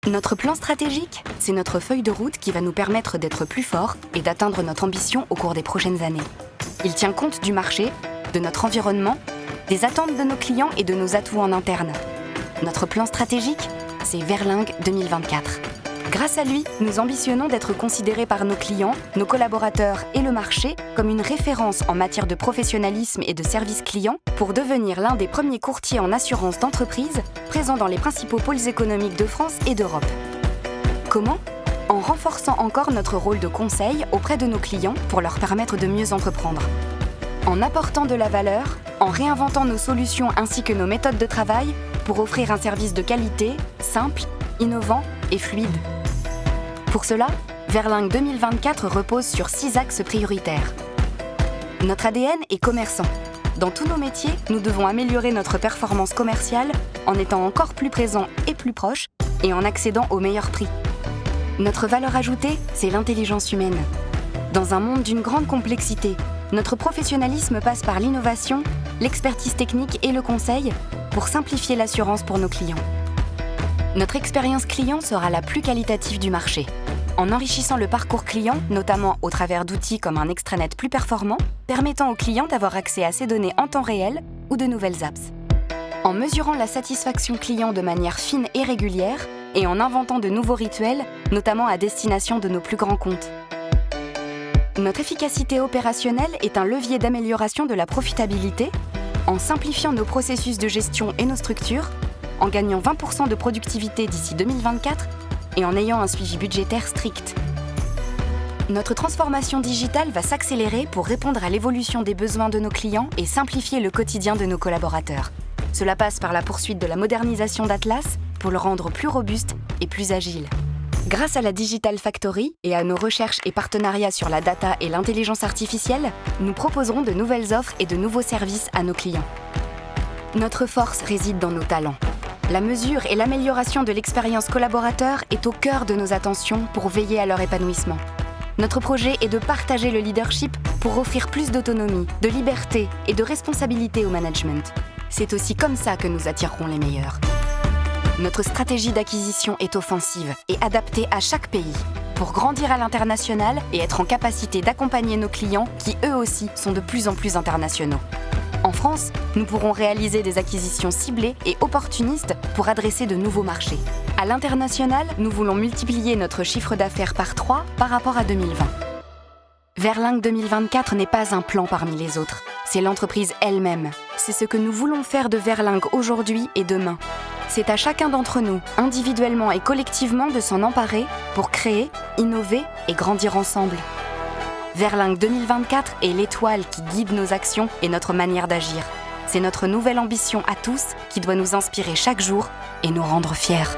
Notre plan stratégique, c'est notre feuille de route qui va nous permettre d'être plus forts et d'atteindre notre ambition au cours des prochaines années. Il tient compte du marché, de notre environnement, des attentes de nos clients et de nos atouts en interne. Notre plan stratégique, c'est Verlingue 2024. Grâce à lui, nous ambitionnons d'être considérés par nos clients, nos collaborateurs et le marché comme une référence en matière de professionnalisme et de service client pour devenir l'un des premiers courtiers en assurance d'entreprise présents dans les principaux pôles économiques de France et d'Europe. Comment ? En renforçant encore notre rôle de conseil auprès de nos clients pour leur permettre de mieux entreprendre. En apportant de la valeur, en réinventant nos solutions ainsi que nos méthodes de travail pour offrir un service de qualité, simple, innovant et fluide. Pour cela, Verlingue 2024 repose sur 6 axes prioritaires. Notre ADN est commerçant. Dans tous nos métiers, nous devons améliorer notre performance commerciale en étant encore plus présents et plus proches et en accédant aux meilleurs prix. Notre valeur ajoutée, c'est l'intelligence humaine. Dans un monde d'une grande complexité, notre professionnalisme passe par l'innovation, l'expertise technique et le conseil pour simplifier l'assurance pour nos clients. Notre expérience client sera la plus qualitative du marché. En enrichissant le parcours client, notamment au travers d'outils comme un extranet plus performant, permettant aux clients d'avoir accès à ces données en temps réel ou de nouvelles apps. En mesurant la satisfaction client de manière fine et régulière, et en inventant de nouveaux rituels, notamment à destination de nos plus grands comptes. Notre efficacité opérationnelle est un levier d'amélioration de la profitabilité, en simplifiant nos processus de gestion et nos structures, en gagnant 20% de productivité d'ici 2024 et en ayant un suivi budgétaire strict. Notre transformation digitale va s'accélérer pour répondre à l'évolution des besoins de nos clients et simplifier le quotidien de nos collaborateurs. Cela passe par la poursuite de la modernisation d'Atlas pour le rendre plus robuste et plus agile. Grâce à la Digital Factory et à nos recherches et partenariats sur la data et l'intelligence artificielle, nous proposerons de nouvelles offres et de nouveaux services à nos clients. Notre force réside dans nos talents. La mesure et l'amélioration de l'expérience collaborateur est au cœur de nos attentions pour veiller à leur épanouissement. Notre projet est de partager le leadership pour offrir plus d'autonomie, de liberté et de responsabilité au management. C'est aussi comme ça que nous attirerons les meilleurs. Notre stratégie d'acquisition est offensive et adaptée à chaque pays pour grandir à l'international et être en capacité d'accompagner nos clients qui eux aussi sont de plus en plus internationaux. En France, nous pourrons réaliser des acquisitions ciblées et opportunistes pour adresser de nouveaux marchés. À l'international, nous voulons multiplier notre chiffre d'affaires par 3 par rapport à 2020. Verlingue 2024 n'est pas un plan parmi les autres, c'est l'entreprise elle-même. C'est ce que nous voulons faire de Verlingue aujourd'hui et demain. C'est à chacun d'entre nous, individuellement et collectivement, de s'en emparer pour créer, innover et grandir ensemble. Verlingue 2024 est l'étoile qui guide nos actions et notre manière d'agir. C'est notre nouvelle ambition à tous qui doit nous inspirer chaque jour et nous rendre fiers.